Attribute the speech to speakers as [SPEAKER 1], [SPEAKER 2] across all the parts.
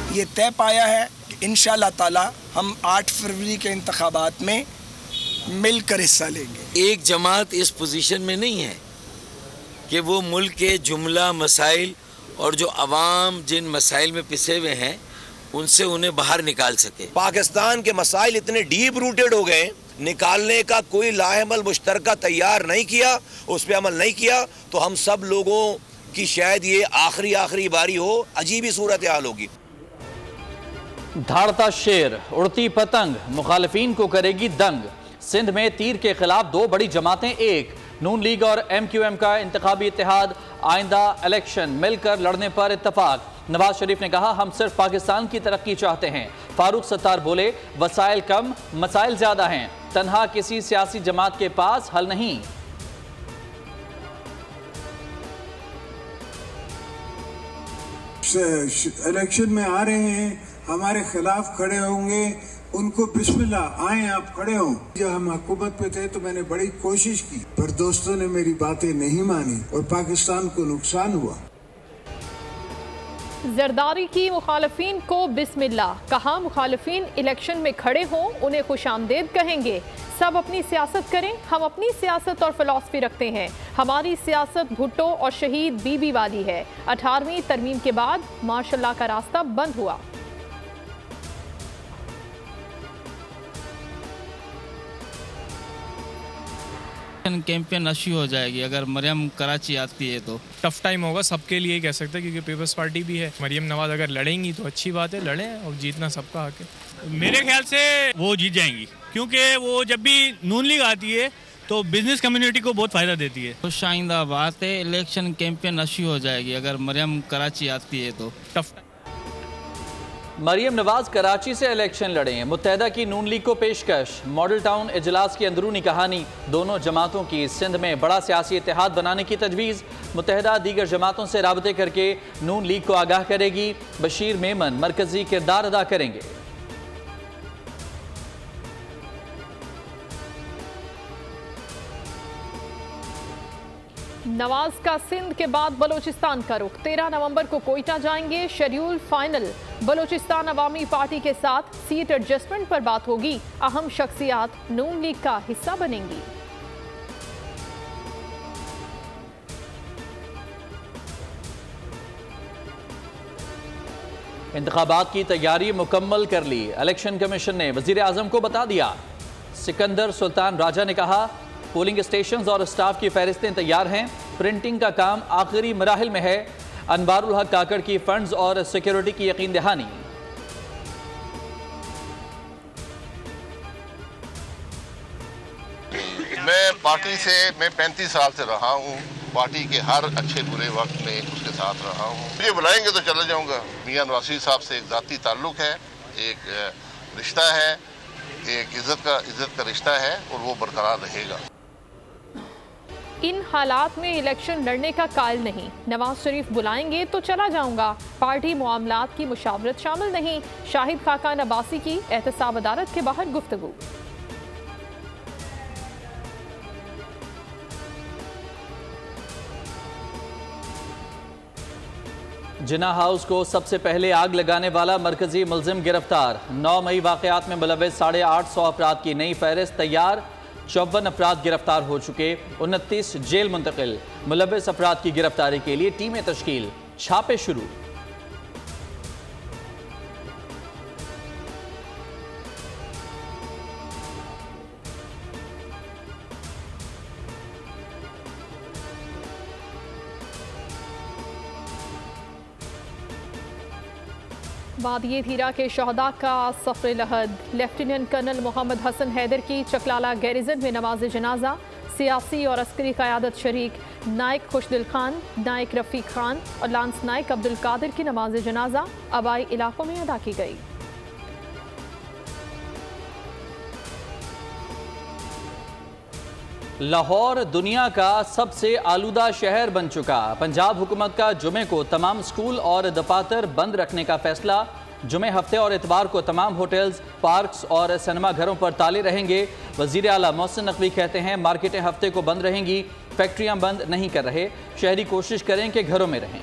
[SPEAKER 1] ये तय पाया है कि इंशाअल्लाह ताला हम 8 फरवरी के इंतखाबात में मिलकर हिस्सा लेंगे।
[SPEAKER 2] एक जमात इस पोजीशन में नहीं है कि वो मुल्क के जुमला मसाइल और जो अवाम जिन मसाइल में पिसे हुए हैं उनसे उन्हें बाहर निकाल सके।
[SPEAKER 3] पाकिस्तान के मसाइल इतने डीप रूटेड हो गए, निकालने का कोई लाहेमल मुश्तरका तैयार नहीं किया, उस पर अमल नहीं किया, तो हम सब लोगों की शायद ये आखिरी बारी हो, अजीब ही सूरत हाल होगी।
[SPEAKER 4] धाड़ता शेर, उड़ती पतंग, मुखालिफिन को करेगी दंग। सिंध में तीर के खिलाफ दो बड़ी जमातें एक, नून लीग और MQM का इंतखाबी इत्तेहाद, आइंदा इलेक्शन मिलकर लड़ने पर इत्तफाक। नवाज शरीफ ने कहा हम सिर्फ पाकिस्तान की तरक्की चाहते हैं। फारूक सत्तार बोले वसाइल कम मसाइल ज्यादा हैं, तन्हा किसी सियासी जमात के पास हल नहीं।
[SPEAKER 5] इलेक्शन में आ रहे हैं, हमारे खिलाफ खड़े होंगे, उनको बिस्मिल्लाह आए आप खड़े हों। जब हम हुकूमत पे थे तो मैंने बड़ी कोशिश की, पर दोस्तों ने मेरी बातें नहीं मानी और पाकिस्तान को नुकसान हुआ।
[SPEAKER 6] जरदारी की मुखालफीन को बिस्मिल्लाह, कहा मुखालफीन इलेक्शन में खड़े हों उन्हें खुशामदेद कहेंगे। सब अपनी सियासत करें, हम अपनी सियासत और फिलॉसफी रखते हैं। हमारी सियासत भुट्टो और शहीद बीबी वाली है। 18वीं तरमीम के बाद मार्शल का रास्ता बंद हुआ।
[SPEAKER 7] कैंपेन अच्छी हो जाएगी अगर मरियम कराची आती है तो।
[SPEAKER 8] टफ टाइम होगा सबके लिए कह सकते हैं, क्योंकि पीपल्स पार्टी भी है। मरियम नवाज अगर लड़ेंगी तो अच्छी बात है, लड़ें, और जीतना सबका हक है।
[SPEAKER 9] मेरे ख्याल से वो जीत जाएंगी, क्योंकि वो जब भी नून लीग आती है तो बिजनेस कम्युनिटी को बहुत फ़ायदा देती है।
[SPEAKER 7] तो शाइंदा बात है, इलेक्शन कैंपेन अच्छी हो जाएगी अगर मरियम कराची आती है तो।
[SPEAKER 8] टफ
[SPEAKER 4] मरियम नवाज कराची से इलेक्शन लड़ें, मुत्तहदा की नून लीग को पेशकश। मॉडल टाउन इजलास की अंदरूनी कहानी, दोनों जमातों की सिंध में बड़ा सियासी इत्तेहाद बनाने की तजवीज़। मुत्तहदा दीगर जमातों से राबते करके नून लीग को आगाह करेगी। बशीर मेमन मरकजी किरदार अदा करेंगे।
[SPEAKER 6] नवाज का सिंध के बाद बलूचिस्तान का रुख, 13 नवंबर को कोयटा जाएंगे। शेड्यूल फाइनल, बलूचिस्तान अवामी पार्टी के साथ सीट एडजस्टमेंट पर बात होगी। अहम शख्सियात नून लीग का हिस्सा बनेंगी।
[SPEAKER 4] इंतखाबात की तैयारी मुकम्मल कर ली, इलेक्शन कमीशन ने वजीर आजम को बता दिया। सिकंदर सुल्तान राजा ने कहा पोलिंग स्टेशन और स्टाफ की फहरिस्तें तैयार हैं, प्रिंटिंग का काम आखिरी मराहिल में है। अनवारुल हक काकड़ की फंड्स और सिक्योरिटी की यकीन दहानी।
[SPEAKER 10] मैं पार्टी से 35 साल से रहा हूँ, पार्टी के हर अच्छे बुरे वक्त में उसके साथ रहा हूँ। मुझे बुलाएंगे तो चला जाऊँगा। मियां नवाज साहब से एक ज़ाती ताल्लुक़ है, एक रिश्ता है, एक इज्जत का रिश्ता है, और वो बरकरार रहेगा।
[SPEAKER 6] इन हालात में इलेक्शन लड़ने का कायल नहीं। नवाज शरीफ बुलाएंगे तो चला जाऊंगा, पार्टी मामलात की मुशावरत शामिल नहीं। शाहिद खाकान अब्बासी की एहतसाब अदालत के बाहर गुफ्तगू।
[SPEAKER 4] जिना हाउस को सबसे पहले आग लगाने वाला मरकजी मुलजिम गिरफ्तार। 9 मई वाकयात में मुलव्विस 850 अफराद की नई फहरिस्त तैयार। 54 अफराद गिरफ्तार हो चुके, 29 जेल मुंतकिल। मुलव्विस अफराद की गिरफ्तारी के लिए टीमें तश्कील, छापे शुरू।
[SPEAKER 6] वादिये धीरा के शहदा का सफर लहद, लेफ्टिनेंट कर्नल मोहम्मद हसन हैदर की चकलाला गैरिजन में नमाज जनाजा। सियासी और अस्करी क़यादत शरीक, नायक खुशदिल खान, नायक रफ़ीक खान और लांस नायक अब्दुल कादिर की नमाज जनाजा आबाई इलाकों में अदा की गई।
[SPEAKER 4] लाहौर दुनिया का सबसे आलूदा शहर बन चुका। पंजाब हुकूमत का जुमे को तमाम स्कूल और दफातर बंद रखने का फैसला। जुमे हफ्ते और इतवार को तमाम होटल्स, पार्क्स और सिनेमा घरों पर ताले रहेंगे। वज़ीर आला मोहसिन नकवी कहते हैं मार्केटें हफ्ते को बंद रहेंगी, फैक्ट्रियां बंद नहीं कर रहे। शहरी कोशिश करें कि घरों में रहें।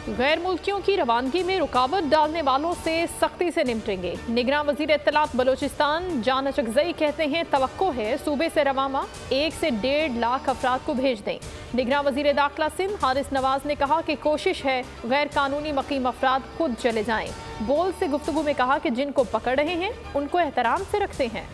[SPEAKER 6] गैर मुल्कियों की रवानगी में रुकावट डालने वालों से सख्ती से निपटेंगे। निगरान वजीर इत्तलात बलोचिस्तान जान अचकजई कहते हैं तवक्को है सूबे से रवामा 1 से 1.5 लाख अफराद को भेज दें। निगरान वजीर दाखिला सिंध हारिस नवाज ने कहा कि कोशिश है गैर कानूनी मकीम अफराद खुद चले जाएं। बोल से गुफ्तगू में कहा कि जिनको पकड़ रहे हैं उनको एहतराम से रखते हैं।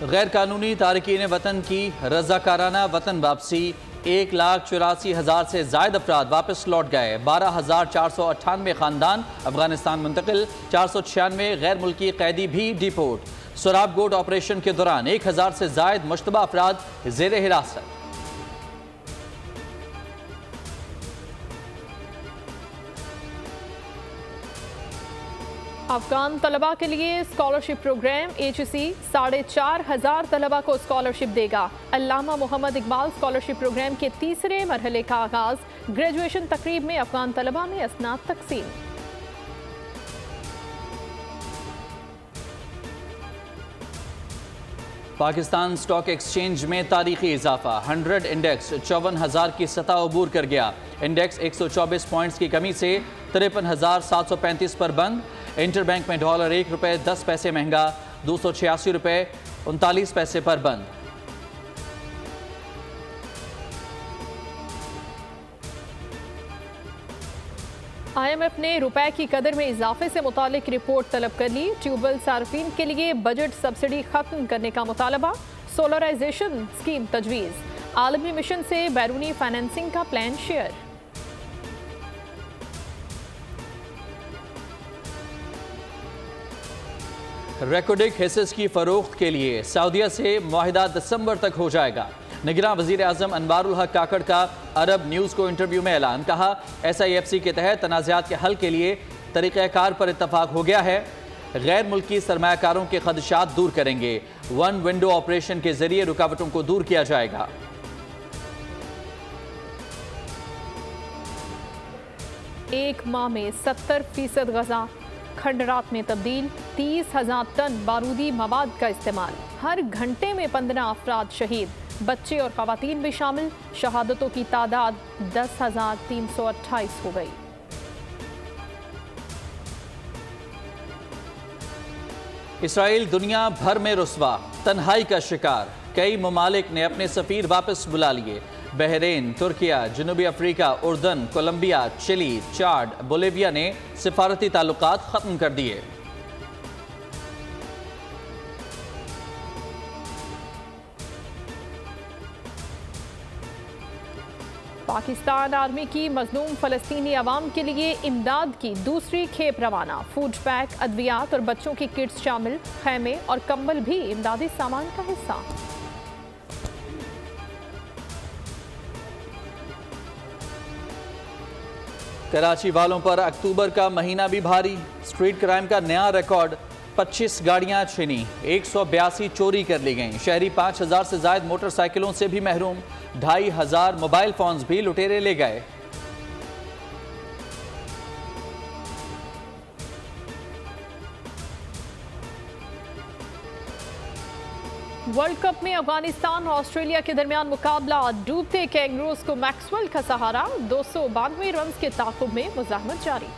[SPEAKER 4] गैर कानूनी तारकीन वतन की रजाकाराना वतन वापसी 1,84,000 से जायद अफराद वापस लौट गए। 12,498 खानदान अफगानिस्तान मुंतकिल, 496 गैर मुल्की कैदी भी डिपोर्ट। सोराब गोट ऑपरेशन के दौरान 1,000 से जायद मुश्तबा अफराद जेर हिरासत।
[SPEAKER 6] अफगान तलबा के लिए स्कॉलरशिप प्रोग्राम HEC 4,500 तलबा को स्कॉलरशिप देगा। अल्लामा मोहम्मद इकबाल स्कॉलरशिप प्रोग्राम के तीसरे मरहले का आगाज। ग्रेजुएशन तकरीब में अफगान तलबा में असनाद तकसीम।
[SPEAKER 4] पाकिस्तान स्टॉक एक्सचेंज में तारीखी इजाफा। 100 इंडेक्स 54,000 की सतह अबूर कर गया। इंडेक्स 124 पॉइंट्स की कमी से 53,735 पर बंद। इंटरबैंक में डॉलर $1.10 महंगा, 286 रुपये 39 पैसे पर बंद।
[SPEAKER 6] IMF ने रुपए की कदर में इजाफे से मुतालिक रिपोर्ट तलब कर ली। ट्यूबवेल सार्फिन के लिए बजट सब्सिडी खत्म करने का मुतालबा। सोलराइजेशन स्कीम तजवीज़। आलमी मिशन से बैरूनी फाइनेंसिंग का प्लान शेयर।
[SPEAKER 4] रेकोडिक हिस्सेस की फरोख्त के लिए सऊदीया से मुआहिदा दिसंबर तक हो जाएगा। निगरान वजीर आज़म अनवारुल हक काकड़ का अरब न्यूज़ को इंटरव्यू में ऐलान। कहा SIFC के तहत तनाज़ात के हल के लिए तरीक़ाकार पर इत्तफाक हो गया है। गैर मुल्की सरमायाकारों के खदशात दूर करेंगे। 1 विंडो ऑपरेशन के जरिए रुकावटों को दूर किया जाएगा।
[SPEAKER 6] एक माह में 70% गजा खंडरात में तब्दील। 30,000 टन बारूदी मवाद का इस्तेमाल। हर घंटे में 15 अफराद शहीद, बच्चे और खवातीन भी शामिल। शहादतों की तादाद 10,328 हो गई।
[SPEAKER 4] इसराइल दुनिया भर में रुस्वा, तन्हाई का शिकार। कई ममालिक ने अपने सफीर वापस बुला लिए। बहरीन, तुर्किया, जनूबी अफ्रीका, उर्दन, कोलंबिया, चिली, चाड, बोलिविया ने सिफारती ताल्लुकात खत्म कर दिए।
[SPEAKER 6] पाकिस्तान आर्मी की मजलूम फ़लस्तीनी अवाम के लिए इमदाद की दूसरी खेप रवाना। फूड पैक, अद्वियात और बच्चों की किट्स शामिल। खैमे और कंबल भी इमदादी सामान का हिस्सा।
[SPEAKER 4] कराची वालों पर अक्टूबर का महीना भी भारी। स्ट्रीट क्राइम का नया रिकॉर्ड। 25 गाड़ियां छीनी, 182 चोरी कर ली गईं। शहरी 5,000 से ज्यादा मोटरसाइकिलों से भी महरूम। 2,500 मोबाइल फोन्स भी लुटेरे ले गए।
[SPEAKER 6] वर्ल्ड कप में अफगानिस्तान और ऑस्ट्रेलिया के दरमियान मुकाबला। डूबते कैंगरूज को मैक्सवेल का सहारा। 292 रन के ताकुब में मुज़ाहमत जारी।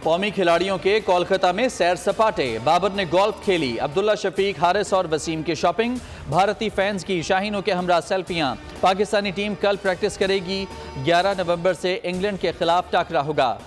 [SPEAKER 4] कौमी खिलाड़ियों के कोलकाता में सैर सपाटे। बाबर ने गोल्फ खेली। अब्दुल्ला शफीक, हारिस और वसीम की शॉपिंग। भारतीय फैंस की शाहीनों के हमरा सेल्फियां। पाकिस्तानी टीम कल प्रैक्टिस करेगी। 11 नवंबर से इंग्लैंड के खिलाफ टाकरा होगा।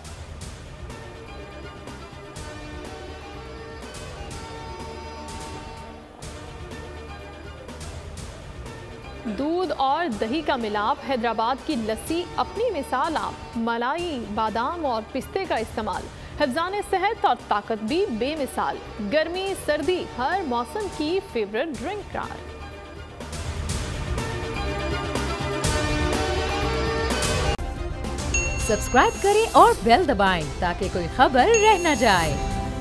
[SPEAKER 6] दूध और दही का मिलाप। हैदराबाद की लस्सी अपनी मिसाल आप। मलाई, बादाम और पिस्ते का इस्तेमाल। हिफ्ज़ान सेहत और ताकत भी बेमिसाल। गर्मी सर्दी हर मौसम की फेवरेट ड्रिंक करार।
[SPEAKER 11] सब्सक्राइब करें और बेल दबाएं ताकि कोई खबर रह न जाए।